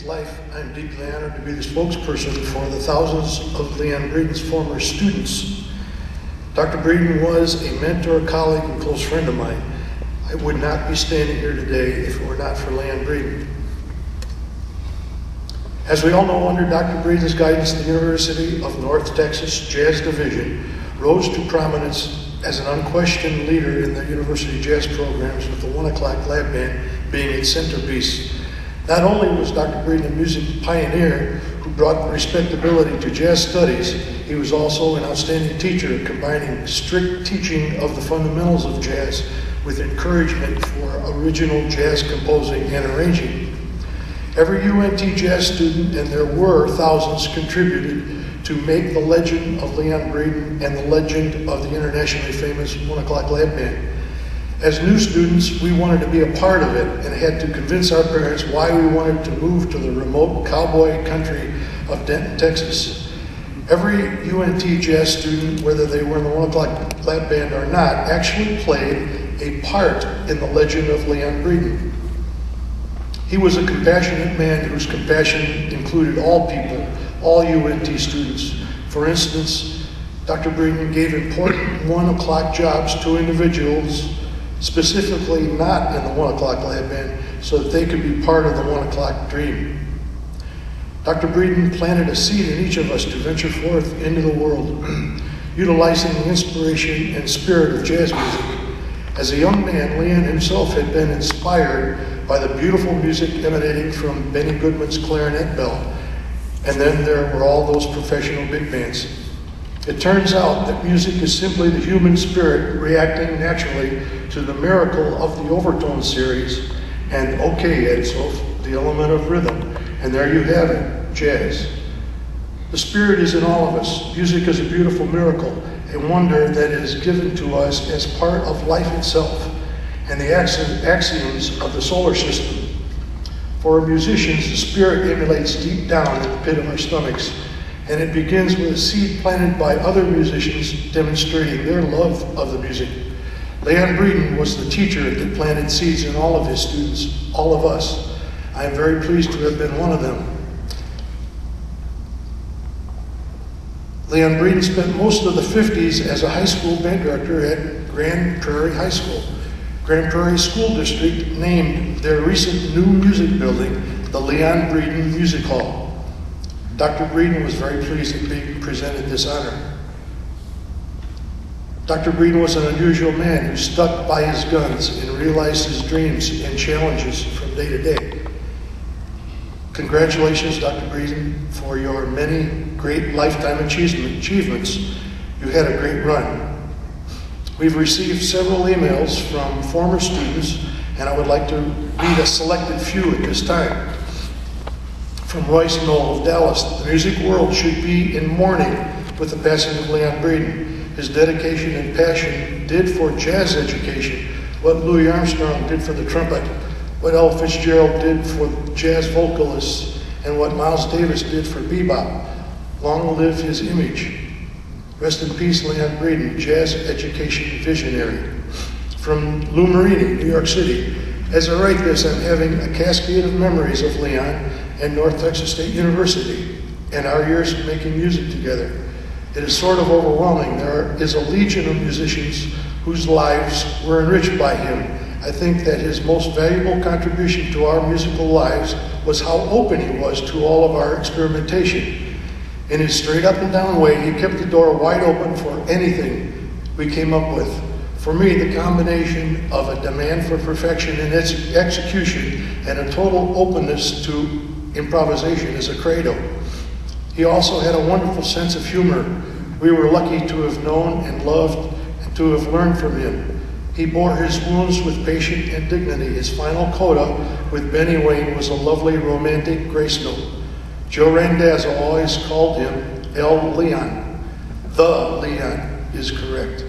life, I'm deeply honored to be the spokesperson for the thousands of Leon Breeden's former students. Dr. Breeden was a mentor, colleague, and close friend of mine. I would not be standing here today if it were not for Leon Breeden. As we all know, under Dr. Breeden's guidance, the University of North Texas Jazz Division rose to prominence as an unquestioned leader in the university jazz programs, with the 1 O'Clock Lab Band being its centerpiece. Not only was Dr. Breeden a music pioneer who brought respectability to jazz studies, he was also an outstanding teacher, combining strict teaching of the fundamentals of jazz with encouragement for original jazz composing and arranging. Every UNT jazz student, and there were thousands, contributed to make the legend of Leon Breeden and the legend of the internationally famous 1 O'Clock Lab Band. As new students, we wanted to be a part of it and had to convince our parents why we wanted to move to the remote cowboy country of Denton, Texas. Every UNT jazz student, whether they were in the 1 O'Clock Lab Band or not, actually played a part in the legend of Leon Breeden. He was a compassionate man whose compassion included all people, all UNT students. For instance, Dr. Breeden gave important 1 O'Clock jobs to individuals, specifically not in the 1 O'Clock Lab Band, so that they could be part of the 1 O'Clock dream. Dr. Breeden planted a seed in each of us to venture forth into the world, utilizing the inspiration and spirit of jazz music. As a young man, Leon himself had been inspired by the beautiful music emanating from Benny Goodman's clarinet bell, and then there were all those professional big bands. It turns out that music is simply the human spirit reacting naturally to the miracle of the overtone series, and okay, Edsel, the element of rhythm. And there you have it, jazz. The spirit is in all of us. Music is a beautiful miracle, a wonder that is given to us as part of life itself and the axioms of the solar system. For musicians, the spirit emulates deep down in the pit of our stomachs, and it begins with a seed planted by other musicians demonstrating their love of the music. Leon Breeden was the teacher that planted seeds in all of his students, all of us. I am very pleased to have been one of them. Leon Breeden spent most of the 50s as a high school band director at Grand Prairie High School. Grand Prairie School District named their recent new music building the Leon Breeden Music Hall. Dr. Breeden was very pleased at being presented this honor. Dr. Breeden was an unusual man who stuck by his guns and realized his dreams and challenges from day to day. Congratulations, Dr. Breeden, for your many great lifetime achievements. You had a great run. We've received several emails from former students, and I would like to read a selected few at this time. From Royce Knoll of Dallas: the music world should be in mourning with the passing of Leon Breeden. His dedication and passion did for jazz education what Louis Armstrong did for the trumpet, what Ella Fitzgerald did for jazz vocalists, and what Miles Davis did for bebop. Long live his image. Rest in peace, Leon Breeden, jazz education visionary. From Lou Marini, New York City: as I write this, I'm having a cascade of memories of Leon and North Texas State University and our years of making music together. It is sort of overwhelming. There is a legion of musicians whose lives were enriched by him. I think that his most valuable contribution to our musical lives was how open he was to all of our experimentation. In his straight up and down way, he kept the door wide open for anything we came up with. For me, the combination of a demand for perfection in its execution and a total openness to improvisation is a credo. He also had a wonderful sense of humor. We were lucky to have known and loved and to have learned from him. He bore his wounds with patience and dignity. His final coda with Benny Wayne was a lovely romantic grace note. Joe Randazzo always called him El Leon. The Leon is correct.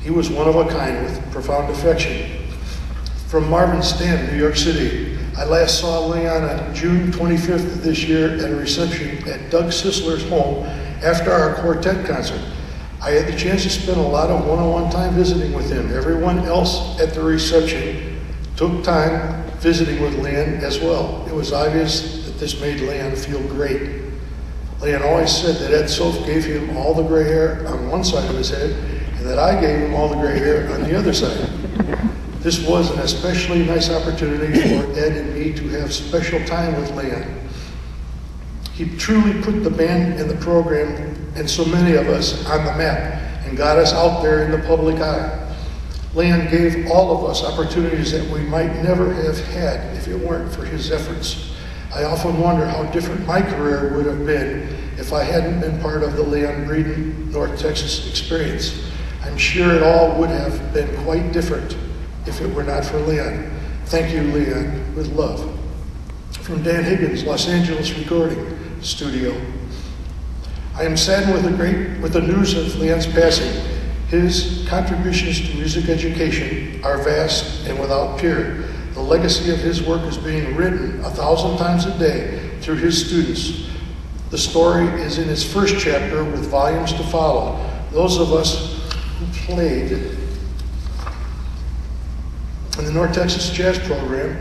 He was one of a kind with profound affection. From Marvin Stan, New York City: I last saw Leon on June 25th of this year at a reception at Doug Sisler's home after our quartet concert. I had the chance to spend a lot of one-on-one time visiting with him. Everyone else at the reception took time visiting with Leon as well. It was obvious that that this made Leon feel great. Leon always said that Ed Soph gave him all the gray hair on one side of his head and that I gave him all the gray hair on the other side. This was an especially nice opportunity for Ed and me to have special time with Leon. He truly put the band and the program and so many of us on the map and got us out there in the public eye. Leon gave all of us opportunities that we might never have had if it weren't for his efforts. I often wonder how different my career would have been if I hadn't been part of the Leon Breeden, North Texas experience. I'm sure it all would have been quite different if it were not for Leon. Thank you, Leon, with love. From Dan Higgins, Los Angeles Recording Studio. I am saddened with the news of Leon's passing. His contributions to music education are vast and without peer. The legacy of his work is being written 1,000 times a day through his students. The story is in its first chapter with volumes to follow. Those of us who played in the North Texas Jazz Program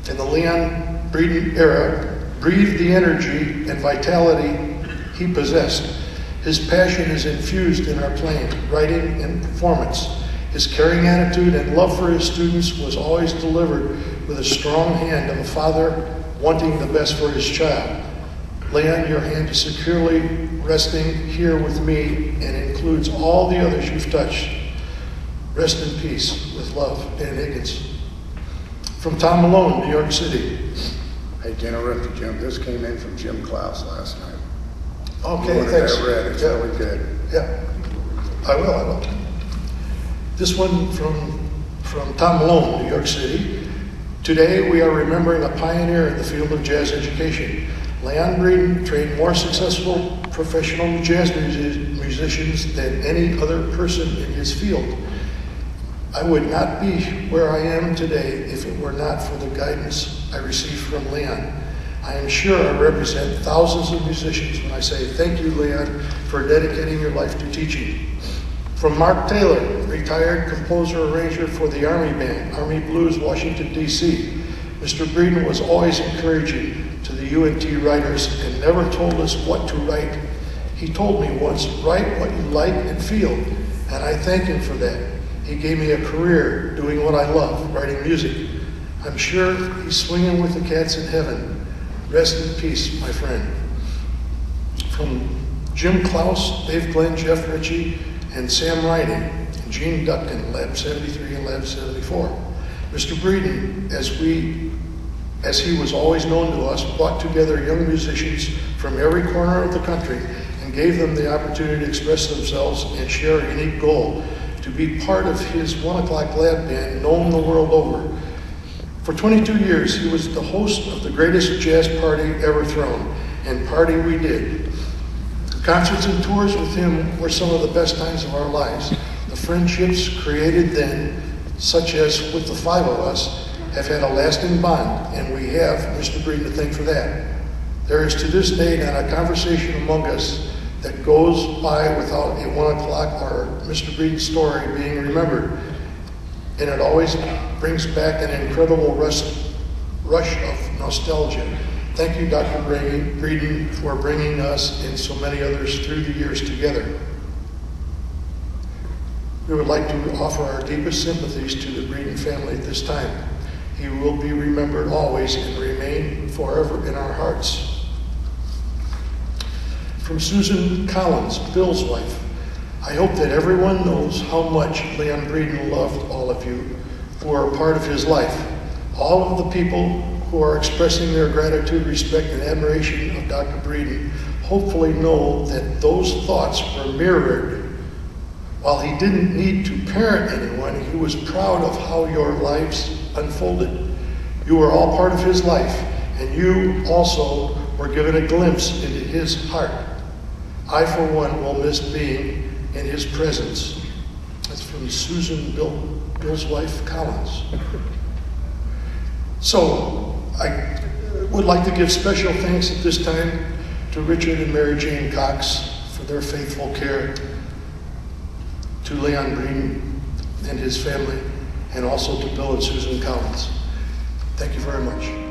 in the Leon Breeden era breathed the energy and vitality he possessed. His passion is infused in our playing, writing, and performance. His caring attitude and love for his students was always delivered with a strong hand of a father wanting the best for his child. Leon, your hand is securely resting here with me and includes all the others you've touched. Rest in peace. With love, Dan Higgins. From Tom Malone, New York City. Hey, to interrupt you, Jim, this came in from Jim Klaus last night. Okay, thanks. It's really good. Yeah, I will. This one from Tom Malone, New York City. Today we are remembering a pioneer in the field of jazz education. Leon Breeden trained more successful professional jazz musicians than any other person in his field. I would not be where I am today if it were not for the guidance I received from Leon. I am sure I represent thousands of musicians when I say thank you, Leon, for dedicating your life to teaching. From Mark Taylor, retired composer-arranger for the Army Band, Army Blues, Washington, D.C. Mr. Breeden was always encouraging to the UNT writers and never told us what to write. He told me once, write what you like and feel, and I thank him for that. He gave me a career doing what I love, writing music. I'm sure he's swinging with the cats in heaven. Rest in peace, my friend. From Jim Klaus, Dave Glenn, Jeff Ritchie, and Sam Riney, and Gene Dutkin, Lab 73 and Lab 74. Mr. Breeden, as he was always known to us, brought together young musicians from every corner of the country and gave them the opportunity to express themselves and share a unique goal, to be part of his 1 O'Clock Lab Band known the world over. For 22 years, he was the host of the greatest jazz party ever thrown, and party we did. Concerts and tours with him were some of the best times of our lives. The friendships created then, such as with the 5 of us, have had a lasting bond, and we have Mr. Breeden to thank for that. There is to this day not a conversation among us that goes by without a 1 o'clock or Mr. Breeden's story being remembered. And it always brings back an incredible rush of nostalgia. Thank you, Dr. Breeden, for bringing us and so many others through the years together. We would like to offer our deepest sympathies to the Breeden family at this time. He will be remembered always and remain forever in our hearts. From Susan Collins, Bill's wife. I hope that everyone knows how much Leon Breeden loved all of you who are a part of his life. All of the people who are expressing their gratitude, respect, and admiration of Dr. Breeden hopefully know that those thoughts were mirrored. While he didn't need to parent anyone, he was proud of how your lives unfolded. You were all part of his life, and you also were given a glimpse into his heart. I, for one, will miss being in his presence. That's from Susan, Bill's wife, Collins. So, I would like to give special thanks at this time to Richard and Mary Jane Cox for their faithful care, to Leon Breeden and his family, and also to Bill and Susan Collins. Thank you very much.